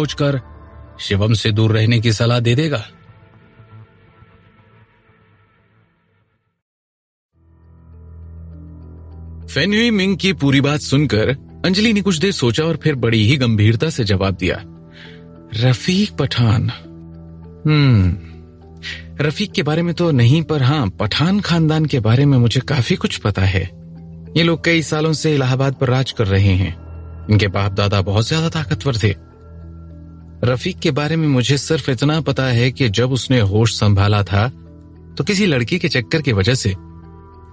सोचकर शिवम से दूर रहने की सलाह दे देगा। फेन हुई मिंग की पूरी बात सुनकर अंजलि ने कुछ देर सोचा और फिर बड़ी ही गंभीरता से जवाब दिया, रफीक पठान। रफीक के बारे में तो नहीं, पर हाँ, पठान खानदान के बारे में मुझे काफी कुछ पता है। ये लोग कई सालों से इलाहाबाद पर राज कर रहे हैं। इनके बाप दादा बहुत ज्यादा ताकतवर थे। रफीक के बारे में मुझे सिर्फ इतना पता है कि जब उसने होश संभाला था तो किसी लड़की के चक्कर की वजह से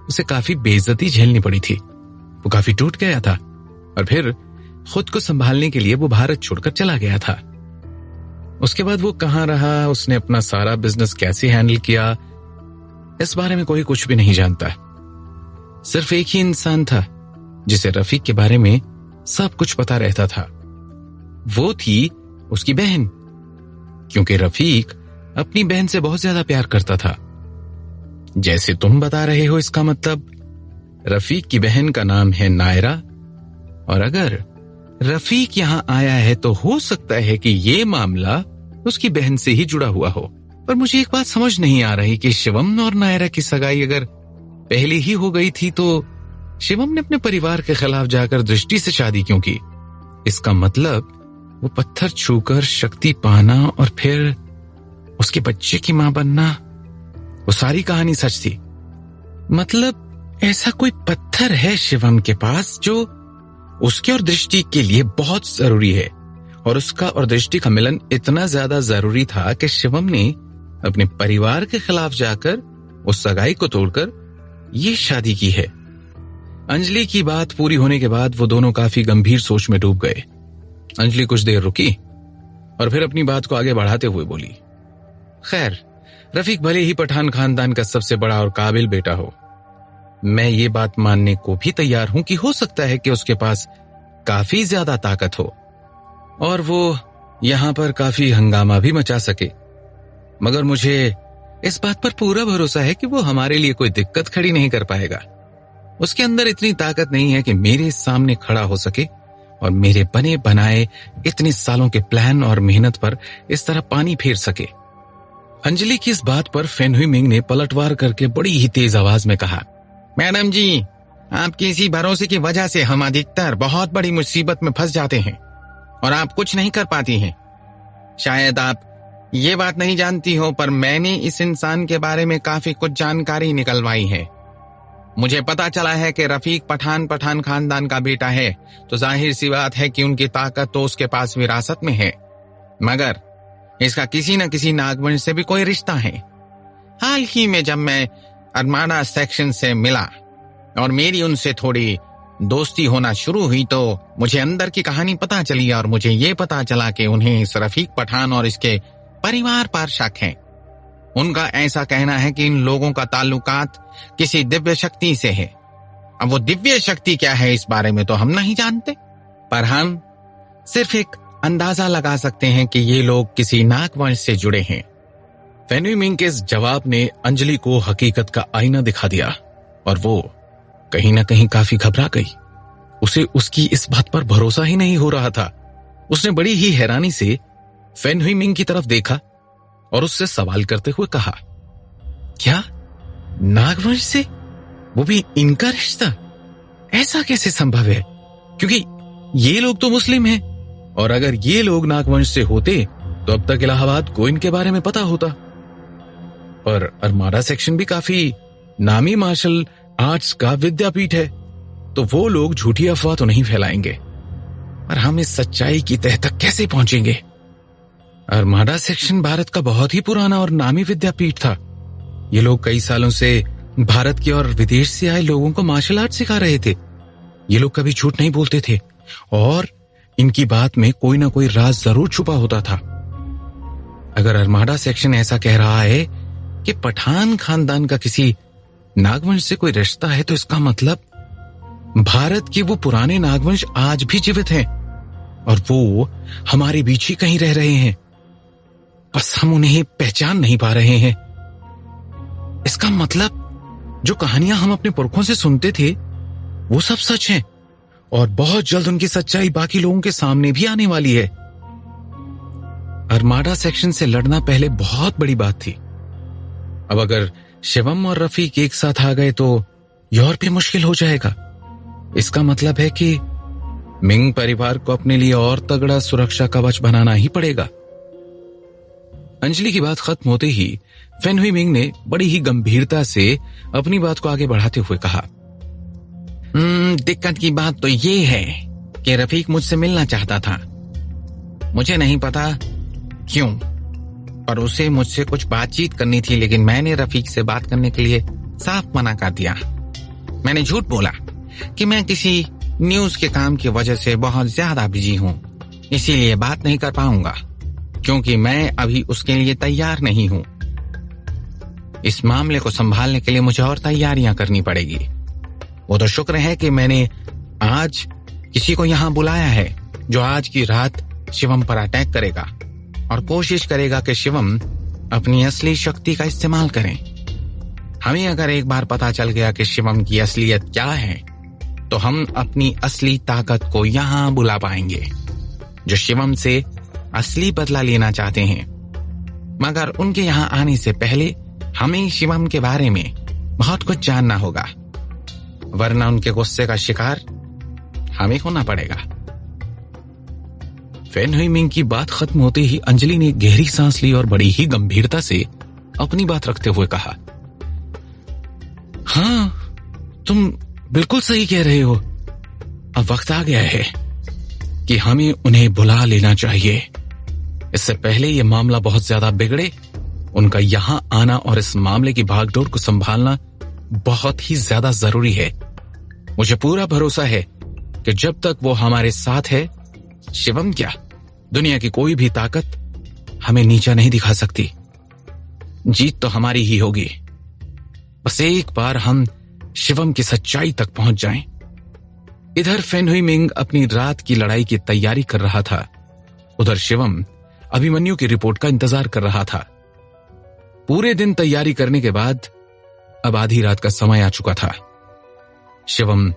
उसे काफी बेइज्जती झेलनी पड़ी थी। वो काफी टूट गया था और फिर खुद को संभालने के लिए वो भारत छोड़कर चला गया था। उसके बाद वो कहाँ रहा, उसने अपना सारा बिजनेस कैसे हैंडल किया, इस बारे में कोई कुछ भी नहीं जानता। सिर्फ एक ही इंसान था जिसे रफीक के बारे में सब कुछ पता रहता था। वो थी उसकी बहन, क्योंकि रफीक अपनी बहन से बहुत ज्यादा प्यार करता था। जैसे तुम बता रहे हो, इसका मतलब रफीक की बहन का नाम है नायरा, और अगर रफीक यहां आया है तो हो सकता है कि ये मामला उसकी बहन से ही जुड़ा हुआ हो। पर मुझे एक बात समझ नहीं आ रही कि शिवम और नायरा की सगाई अगर पहले ही हो गई थी तो शिवम ने अपने परिवार के खिलाफ जाकर दृष्टि से शादी क्यों की? इसका मतलब वो पत्थर छूकर शक्ति पाना और फिर उसके बच्चे की मां बनना, वो सारी कहानी सच थी। मतलब ऐसा कोई पत्थर है शिवम के पास जो उसके और दृष्टि के लिए बहुत जरूरी है, और उसका और दृष्टि का मिलन इतना ज्यादा जरूरी था कि शिवम ने अपने परिवार के खिलाफ जाकर उस सगाई को तोड़कर ये शादी की है। अंजलि की बात पूरी होने के बाद वो दोनों काफी गंभीर सोच में डूब गए। अंजलि कुछ देर रुकी और फिर अपनी बात को आगे बढ़ाते हुए बोली, खैर, रफीक भले ही पठान खानदान का सबसे बड़ा और काबिल बेटा हो, मैं ये बात मानने को भी तैयार हूं कि हो सकता है कि उसके पास काफी ज्यादा ताकत हो और वो यहां पर काफी हंगामा भी मचा सके, मगर मुझे इस बात पर पूरा भरोसा है कि वो हमारे लिए कोई दिक्कत खड़ी नहीं कर पाएगा। उसके अंदर इतनी ताकत नहीं है कि मेरे सामने खड़ा हो सके और मेरे बने बनाए इतने सालों के प्लान और मेहनत पर इस तरह पानी फेर सके। अंजलि की इस बात पर फेन हुई मिंग ने पलटवार करके बड़ी ही तेज आवाज में कहा, मैडम जी, आपके इसी भरोसे की वजह से हम अधिकतर बहुत बड़ी मुसीबत में फंस जाते हैं और आप कुछ नहीं कर पाती हैं। शायद आप ये बात नहीं जानती हो, पर मैंने इस इंसान के बारे में काफी कुछ जानकारी निकलवाई है। मुझे पता चला है कि रफीक पठान खानदान का बेटा है, तो जाहिर सी बात है कि उनकी ताकत तो उसके पास विरासत में है, मगर इसका किसी न किसी नागवंश से भी कोई रिश्ता है। हाल ही में जब मैं अरमाडा सेक्शन से मिला और मेरी उनसे थोड़ी दोस्ती होना शुरू हुई तो मुझे अंदर की कहानी पता चली और मुझे ये पता चला कि उन्हें इस रफीक पठान और इसके परिवार पर शक है। उनका ऐसा कहना है कि इन लोगों का ताल्लुकात किसी दिव्य शक्ति से है। अब वो दिव्य शक्ति क्या है इस बारे में तो हम नहीं जानते, पर हम सिर्फ एक अंदाजा लगा सकते हैं कि ये लोग किसी नागवंश से जुड़े हैं। फेन हुई मिंग के इस जवाब ने अंजलि को हकीकत का आईना दिखा दिया और वो कहीं ना कहीं काफी घबरा गई। उसे उसकी इस बात पर भरोसा ही नहीं हो रहा था। उसने बड़ी ही हैरानी से फेन हुई मिंग की तरफ देखा और उससे सवाल करते हुए कहा, क्या नागवंश से, वो भी इनका रिश्ता? ऐसा कैसे संभव है? क्योंकि ये लोग तो मुस्लिम हैं और अगर ये लोग नागवंश से होते तो अब तक इलाहाबाद को इनके बारे में पता होता। पर अरमाडा सेक्शन भी काफी नामी मार्शल आर्ट्स का विद्यापीठ है, तो वो लोग झूठी अफवाह तो नहीं फैलाएंगे। पर हम इस सच्चाई की तह तक कैसे पहुंचेंगे? अरमाडा सेक्शन भारत का बहुत ही पुराना और नामी विद्यापीठ था। ये लोग कई सालों से भारत के और विदेश से आए लोगों को मार्शल आर्ट सिखा रहे थे। ये लोग कभी झूठ नहीं बोलते थे और इनकी बात में कोई ना कोई राज जरूर छुपा होता था। अगर अरमाडा सेक्शन ऐसा कह रहा है कि पठान खानदान का किसी नागवंश से कोई रिश्ता है, तो इसका मतलब भारत के वो पुराने नागवंश आज भी जीवित हैं और वो हमारे बीच ही कहीं रह रहे हैं, बस हम उन्हें पहचान नहीं पा रहे हैं। इसका मतलब जो कहानियां हम अपने पुरखों से सुनते थे वो सब सच हैं और बहुत जल्द उनकी सच्चाई बाकी लोगों के सामने भी आने वाली है। अरमाडा सेक्शन से लड़ना पहले बहुत बड़ी बात थी। अब अगर शिवम और रफीक एक साथ आ गए तो यह और भी मुश्किल हो जाएगा। इसका मतलब है कि मिंग परिवार को अपने लिए और तगड़ा सुरक्षा कवच बनाना ही पड़ेगा। अंजलि की बात खत्म होते ही फेन हुईमिंग ने बड़ी ही गंभीरता से अपनी बात को आगे बढ़ाते हुए कहा, दिक्कत की बात तो ये है कि रफीक मुझसे मिलना चाहता था। मुझे नहीं पता क्यों, पर उसे मुझसे कुछ बातचीत करनी थी, लेकिन मैंने रफीक से बात करने के लिए साफ मना कर दिया। मैंने झूठ बोला कि मैं किसी न्यूज के काम की वजह से बहुत ज्यादा बिजी हूँ, इसीलिए बात नहीं कर पाऊंगा, क्योंकि मैं अभी उसके लिए तैयार नहीं हूँ। इस मामले को संभालने के लिए मुझे और तैयारियां करनी पड़ेगी। वो तो शुक्र है कि मैंने आज किसी को यहाँ बुलाया है जो आज की रात शिवम पर अटैक करेगा और कोशिश करेगा कि शिवम अपनी असली शक्ति का इस्तेमाल करें। हमें अगर एक बार पता चल गया कि शिवम की असलियत क्या है, तो हम अपनी असली ताकत को यहाँ बुला पाएंगे, जो शिवम से असली बदला लेना चाहते हैं। मगर उनके यहाँ आने से पहले हमें शिवम के बारे में बहुत कुछ जानना होगा, वरना उनके गुस्से का शिकार हमें होना पड़ेगा। फेन हुईमिंग की बात खत्म होते ही अंजलि ने गहरी सांस ली और बड़ी ही गंभीरता से अपनी बात रखते हुए कहा, हाँ, तुम बिल्कुल सही कह रहे हो। अब वक्त आ गया है कि हमें उन्हें बुला लेना चाहिए। इससे पहले यह मामला बहुत ज्यादा बिगड़े, उनका यहां आना और इस मामले की भागदौड़ को संभालना बहुत ही ज्यादा जरूरी है। मुझे पूरा भरोसा है कि जब तक वो हमारे साथ है, शिवम क्या, दुनिया की कोई भी ताकत हमें नीचा नहीं दिखा सकती। जीत तो हमारी ही होगी। बस एक बार हम शिवम की सच्चाई तक पहुंच जाएं। इधर फेन हुईमिंग अपनी रात की लड़ाई की तैयारी कर रहा था, उधर शिवम अभिमन्यु की रिपोर्ट का इंतजार कर रहा था। पूरे दिन तैयारी करने के बाद अब आधी रात का समय आ चुका था। शिवम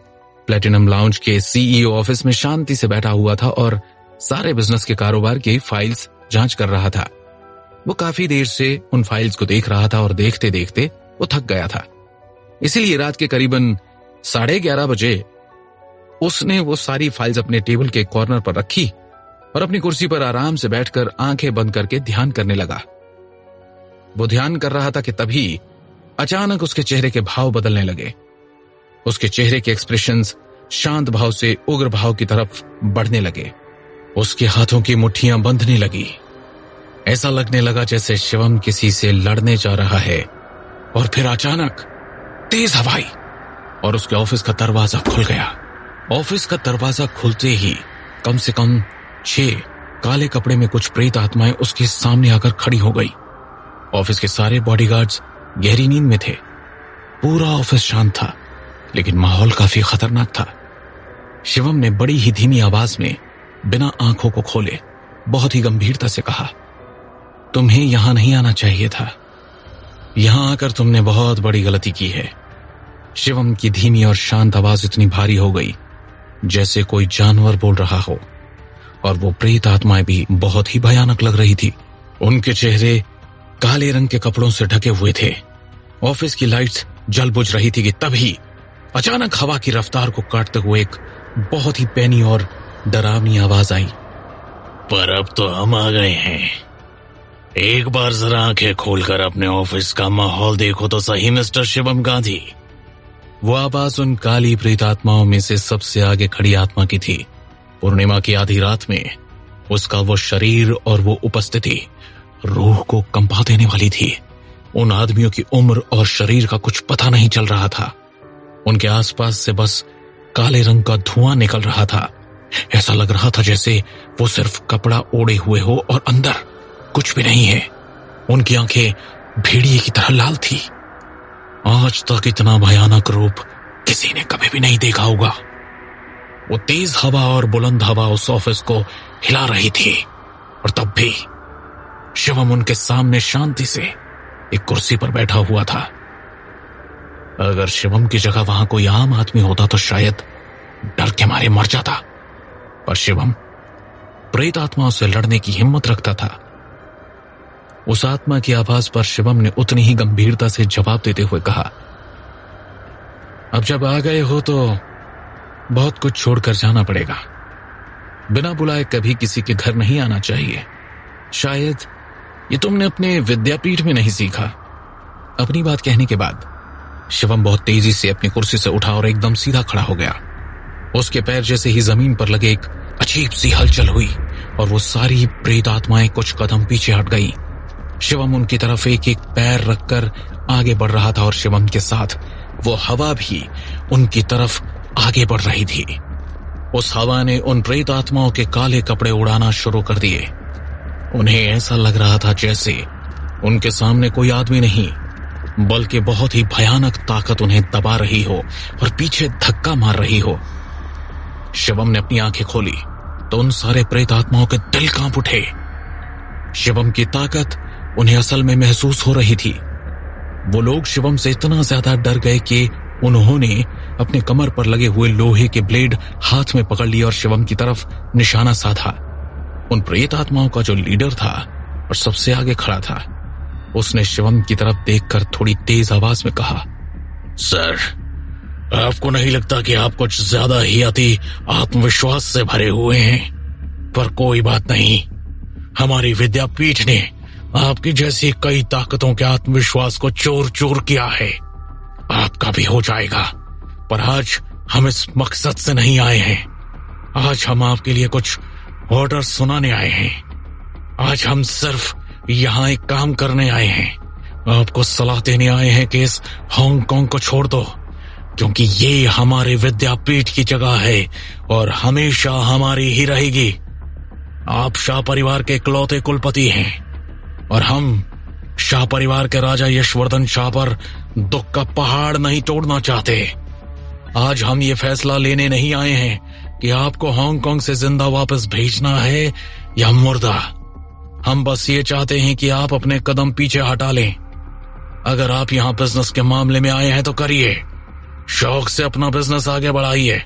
प्लेटिनम लाउंज के सीईओ ऑफिस में शांति से बैठा हुआ था और सारे बिजनेस के कारोबार की फाइल्स जांच कर रहा था। वो काफी देर से उन फाइल्स को देख रहा था और देखते देखते वो थक गया था। इसीलिए रात के करीबन 11:30 बजे उसने वो सारी फाइल्स अपने टेबल के कॉर्नर पर रखी और अपनी कुर्सी पर आराम से बैठकर आंखें बंद करके ध्यान करने लगा। वो ध्यान कर रहा था कि तभी अचानक उसके चेहरे के भाव बदलने लगे। उसके चेहरे के एक्सप्रेशंस शांत भाव से उग्र भाव की तरफ बढ़ने लगे। उसके हाथों की मुट्ठियां बंधने लगी। ऐसा लगने लगा जैसे शिवम किसी से लड़ने जा रहा है। और फिर अचानक तेज हवा आई और उसके ऑफिस का दरवाजा खुल गया। ऑफिस का दरवाजा खुलते ही कम से कम 6 काले कपड़े में कुछ प्रेत आत्माएं उसके सामने आकर खड़ी हो गई। ऑफिस के सारे बॉडीगार्ड्स गहरी नींद में थे। पूरा ऑफिस शांत था, लेकिन माहौल काफी खतरनाक था। शिवम ने बड़ी ही धीमी आवाज में बिना आंखों को खोले बहुत ही गंभीरता से कहा, तुम्हें यहां नहीं आना चाहिए था। यहां आकर तुमने बहुत बड़ी गलती की है। शिवम की धीमी और शांत आवाज इतनी भारी हो गई जैसे कोई जानवर बोल रहा हो, और वो प्रेत आत्माएं भी बहुत ही भयानक लग रही थी। उनके चेहरे काले रंग के कपड़ों से ढके हुए थे। ऑफिस की लाइट्स जल बुझ रही थी कि तभी अचानक हवा की रफ्तार को काटते हुए एक बहुत ही पैनी और डरावनी आवाज आई, पर अब तो हम आ गए हैं। एक बार जरा आंखें खोलकर अपने ऑफिस का माहौल देखो तो सही मिस्टर शिवम गांधी। वो आवाज उन काली प्रेत आत्माओं में से सबसे आगे खड़ी आत्मा की थी। पूर्णिमा की आधी रात में उसका वो शरीर और वो उपस्थिति रूह को कंपा देने वाली थी। उन आदमियों की उम्र और शरीर का कुछ पता नहीं चल रहा था। उनके आसपास से बस काले रंग का धुआं निकल रहा था। ऐसा लग रहा था जैसे वो सिर्फ कपड़ा ओढ़े हुए हो और अंदर कुछ भी नहीं है। उनकी आंखें भेड़िए की तरह लाल थी। आज तक इतना भयानक रूप किसी ने कभी भी नहीं देखा होगा। वो तेज हवा और बुलंद हवा उस ऑफिस को हिला रही थी, और तब भी शिवम उनके सामने शांति से एक कुर्सी पर बैठा हुआ था। अगर शिवम की जगह वहां कोई आम आदमी होता तो शायद डर के मारे मर जाता, पर शिवम प्रेत आत्माओं से लड़ने की हिम्मत रखता था उस आत्मा की आवाज पर शिवम ने उतनी ही गंभीरता से जवाब देते हुए कहा, अब जब आ गए हो तो बहुत कुछ छोड़कर जाना पड़ेगा। बिना बुलाए कभी किसी के घर नहीं आना चाहिए। शायद ये तुमने अपने विद्यापीठ में नहीं सीखा। अपनी बात कहने के बाद शिवम बहुत तेजी से अपनी कुर्सी से उठा और एकदम सीधा खड़ा हो गया। उसके पैर जैसे ही जमीन पर लगे एक अजीब सी हलचल हुई और वो सारी प्रेत आत्माएं कुछ कदम पीछे हट गई। शिवम उनकी तरफ एक एक पैर रखकर आगे बढ़ रहा था और शिवम के साथ वो हवा भी उनकी तरफ आगे बढ़ रही थी। उस हवा ने उन प्रेत आत्माओं के काले कपड़े उड़ाना शुरू कर दिए। उन्हें ऐसा लग रहा था जैसे उनके सामने कोई आदमी नहीं बल्कि बहुत ही भयानक ताकत उन्हें दबा रही हो और पीछे धक्का मार रही हो। शिवम ने अपनी आंखें खोली तो उन सारे प्रेत आत्माओं के दिल कांप उठे। शिवम की ताकत उन्हें असल में महसूस हो रही थी। वो लोग शिवम से इतना ज्यादा डर गए कि उन्होंने अपने कमर पर लगे हुए लोहे के ब्लेड हाथ में पकड़ लिए और शिवम की तरफ निशाना साधा। उन प्रेत आत्माओं का जो लीडर था और सबसे आगे खड़ा था, उसने शिवम की तरफ देखकर थोड़ी तेज आवाज में कहा, सर, आपको नहीं लगता कि आप कुछ ज्यादा ही अति आत्मविश्वास से भरे हुए हैं? पर कोई बात नहीं, हमारी विद्यापीठ ने आपकी जैसी कई ताकतों के आत्मविश्वास को चोर चोर किया है। आपका भी हो जाएगा। पर आज हम इस मकसद से नहीं आए हैं। आज हम आपके लिए कुछ ऑर्डर सुनाने आए हैं। आज हम सिर्फ यहाँ एक काम करने आए हैं। आपको सलाह देने आए हैं कि इस हांगकांग को छोड़ दो, क्योंकि ये हमारे विद्यापीठ की जगह है और हमेशा हमारी ही रहेगी। आप शाह परिवार के इकलौते कुलपति हैं और हम शाह परिवार के राजा यशवर्धन शाह पर दुख का पहाड़ नहीं तोड़ना चाहते। आज हम ये फैसला लेने नहीं आए हैं कि आपको हांगकांग से जिंदा वापस भेजना है या मुर्दा। हम बस ये चाहते हैं कि आप अपने कदम पीछे हटा लें। अगर आप यहाँ बिजनेस के मामले में आए हैं तो करिए, शौक से अपना बिजनेस आगे बढ़ाइए,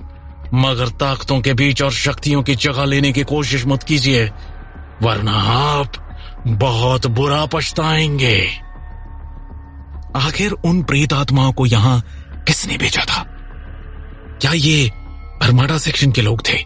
मगर ताकतों के बीच और शक्तियों की जगह लेने की कोशिश मत कीजिए, वरना आप बहुत बुरा पछताएंगे। आखिर उन प्रेत आत्माओं को यहां किसने भेजा था? क्या ये अरमाडा सेक्शन के लोग थे?